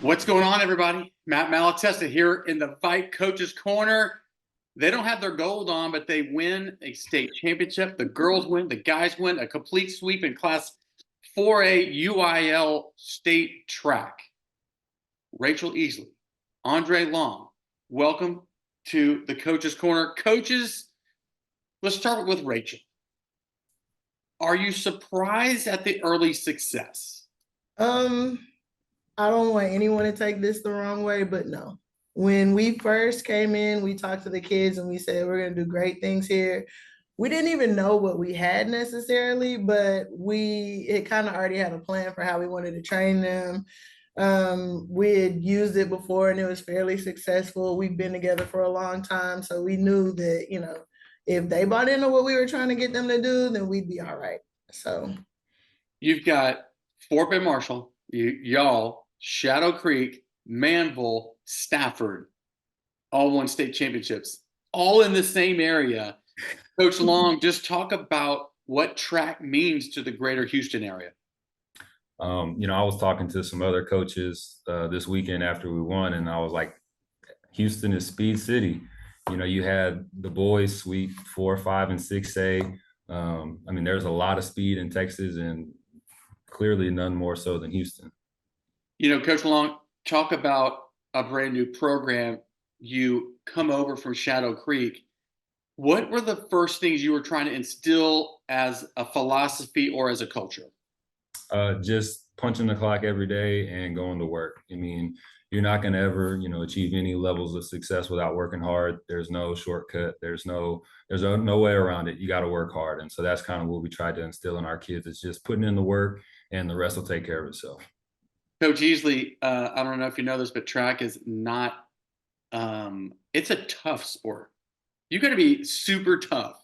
What's going on, everybody? Matt Malatesta here in the Fight Coaches Corner. They don't have their gold on, but they win a state championship. The girls win, the guys win, a complete sweep in Class 4A UIL state track. Rachel Easley, Andre Long, welcome to the Coaches Corner. Coaches, let's start with Rachel. Are you surprised at the early success? Um, I don't want anyone to take this the wrong way, but no. When we first came in, we talked to the kids and we said we're going to do great things here. We didn't even know what we had necessarily, but we it kind of already had a plan for how we wanted to train them. We had used it before and it was fairly successful. We've been together for a long time, so we knew that, if they bought into what we were trying to get them to do, then we'd be all right. So You've got Fort Bend Marshall, y'all, Shadow Creek, Manville, Stafford, all won state championships, all in the same area. Coach Long, just talk about what track means to the greater Houston area. I was talking to some other coaches this weekend after we won, and I was like, Houston is Speed City. You had the boys sweep 4, 5, and 6A. There's a lot of speed in Texas, and clearly none more so than Houston. Coach Long, talk about a brand new program. You come over from Shadow Creek. What were the first things you were trying to instill as a philosophy or as a culture? Just punching the clock every day and going to work. You're not going to ever, achieve any levels of success without working hard. There's no shortcut. There's no way around it. You got to work hard. And so that's kind of what we tried to instill in our kids. It's just putting in the work and the rest will take care of itself. Coach Easley, I don't know if you know this, but track is not, it's a tough sport. You got to be super tough.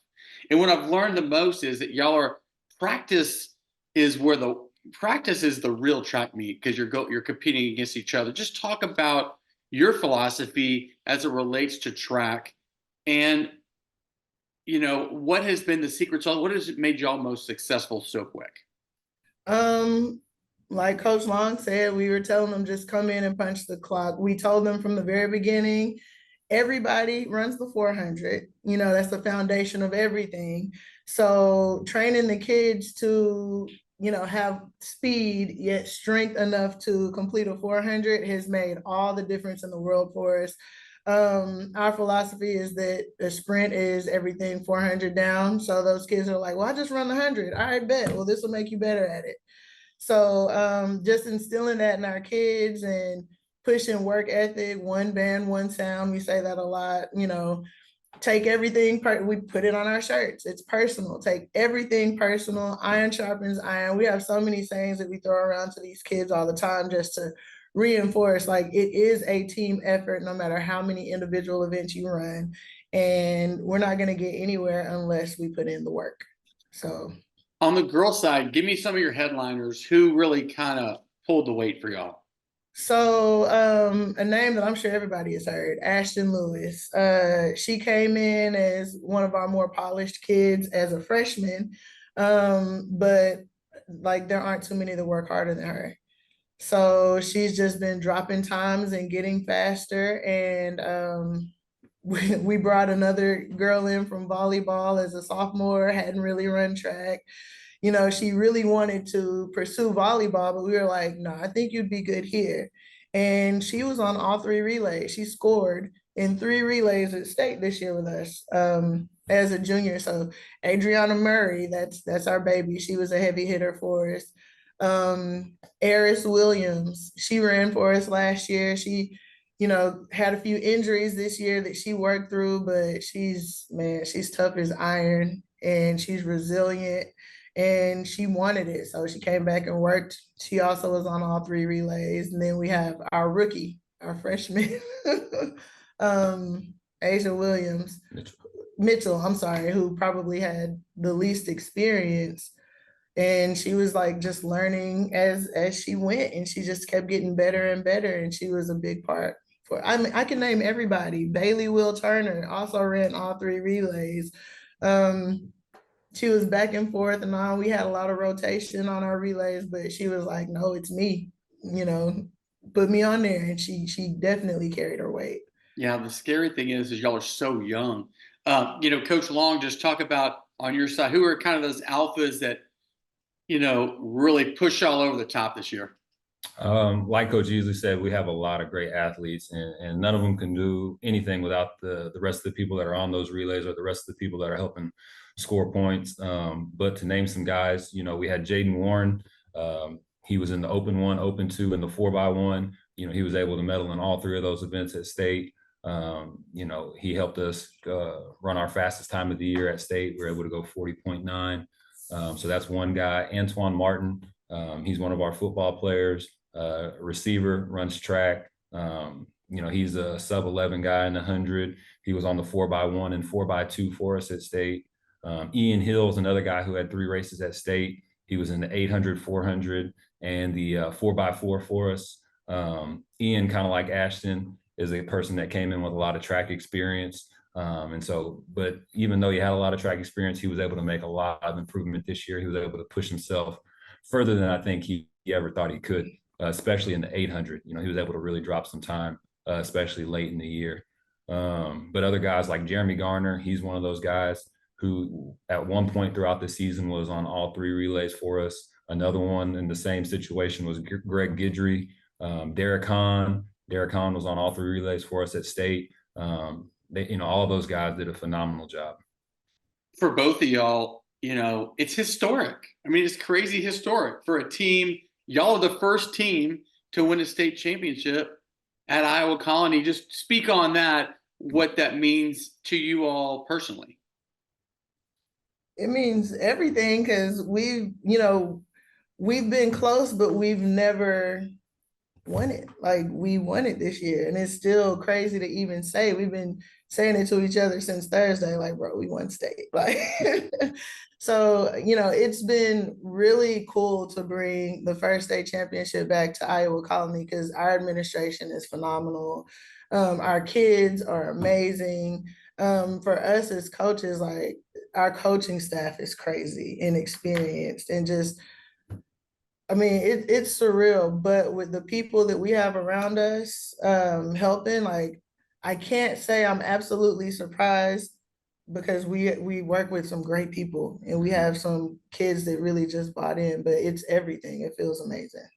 And what I've learned the most is that practice is the real track meet, because you're competing against each other. Just talk about your philosophy as it relates to track, and what has been the secret sauce? What has made y'all most successful so quick? Like Coach Long said, we were telling them just come in and punch the clock. We told them from the very beginning, everybody runs the 400. That's the foundation of everything. So training the kids to have speed yet strength enough to complete a 400 has made all the difference in the world for us. Our philosophy is that the sprint is everything 400 down. So those kids are like, well, I just run the 100. All right, bet. Well, this will make you better at it. So just instilling that in our kids and pushing work ethic, one band, one sound. We say that a lot, take everything, we put it on our shirts. It's personal. Take everything personal. Iron sharpens iron. We have so many sayings that we throw around to these kids all the time just to reinforce, like, it is a team effort no matter how many individual events you run. And we're not going to get anywhere unless we put in the work. So on the girl side, give me some of your headliners who really kind of pulled the weight for y'all. So a name that I'm sure everybody has heard, Ashton Lewis. She came in as one of our more polished kids as a freshman, but like there aren't too many that work harder than her. So she's just been dropping times and getting faster. And we brought another girl in from volleyball as a sophomore, hadn't really run track. She really wanted to pursue volleyball, but we were like, no, I think you'd be good here. And she was on all 3 relays. She scored in 3 relays at state this year with us as a junior. So Adriana Murray, that's our baby. She was a heavy hitter for us. Eris Williams, she ran for us last year. She, had a few injuries this year that she worked through, but she's tough as iron and she's resilient. And she wanted it. So she came back and worked. She also was on all 3 relays. And then we have our rookie, our freshman, Asia Williams, Mitchell, I'm sorry, who probably had the least experience. And she was like just learning as she went, and she just kept getting better and better. And she was a big part for, I can name everybody. Bailey Will Turner also ran all 3 relays. She was back and forth and all. We had a lot of rotation on our relays, but she was like, no, it's me, put me on there, and she definitely carried her weight. Yeah, the scary thing is y'all are so young. Coach Long, just talk about on your side, who are kind of those alphas that, really push y'all over the top this year? Like Coach Easley said, we have a lot of great athletes, and none of them can do anything without the rest of the people that are on those relays or the rest of the people that are helping score points. But to name some guys, we had Jaden Warren. He was in the Open 1, Open 2, and the 4x1. He was able to medal in all three of those events at state. He helped us run our fastest time of the year at state. We were able to go 40.9. So that's one guy. Antoine Martin, he's one of our football players. Receiver, runs track. He's a sub 11 guy in the 100. He was on the 4x1 and 4x2 for us at state. Ian Hill's another guy who had 3 races at state. He was in the 800, 400, and the 4x4 for us. Ian, kind of like Ashton, is a person that came in with a lot of track experience. But even though he had a lot of track experience, he was able to make a lot of improvement this year. He was able to push himself further than I think he ever thought he could. Especially in the 800, he was able to really drop some time, especially late in the year. But other guys like Jeremy Garner, he's one of those guys who at one point throughout the season was on all 3 relays for us. Another one in the same situation was Greg Guidry. Derek Hahn was on all 3 relays for us at state. All of those guys did a phenomenal job. For both of y'all, it's historic. I mean, it's crazy historic for a team. Y'all are the first team to win a state championship at Iowa Colony. Just speak on that, what that means to you all personally. It means everything, because we've been close, but we've never won it. Like, we won it this year, and it's still crazy to even say. We've been saying it to each other since Thursday, like, bro, we won state. Like, so, it's been really cool to bring the first state championship back to Iowa Colony, because our administration is phenomenal. Our kids are amazing. For us as coaches, like, our coaching staff is crazy and experienced, and just, it's surreal. But with the people that we have around us helping, like, I can't say I'm absolutely surprised, because we work with some great people, and we have some kids that really just bought in. But it's everything. It feels amazing.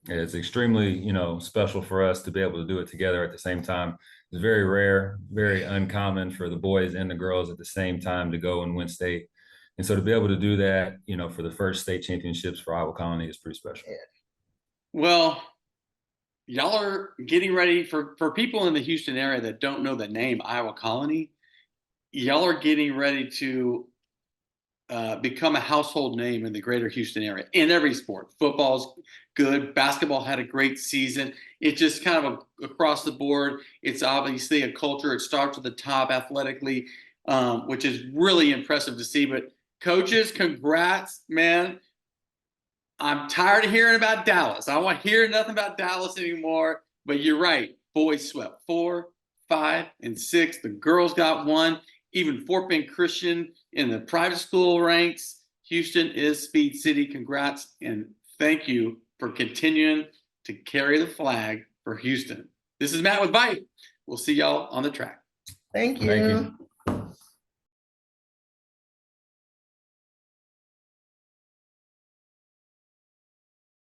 It's extremely, special for us to be able to do it together at the same time. It's very rare, very uncommon for the boys and the girls at the same time to go and win state. And so to be able to do that, for the first state championships for Iowa Colony is pretty special. Yeah. Well, y'all are getting ready for people in the Houston area that don't know the name Iowa Colony. Y'all are getting ready to become a household name in the greater Houston area in every sport. Football's good. Basketball had a great season. It's just kind of across the board. It's obviously a culture. It starts at the top athletically, which is really impressive to see. But coaches, congrats, man. I'm tired of hearing about Dallas. I don't want to hear nothing about Dallas anymore. But you're right. Boys swept 4, 5, and 6. The girls got 1. Even Fort Bend Christian in the private school ranks. Houston is Speed City. Congrats, and thank you for continuing to carry the flag for Houston. This is Matt with VYPE. We'll see y'all on the track. Thank you. Thank you.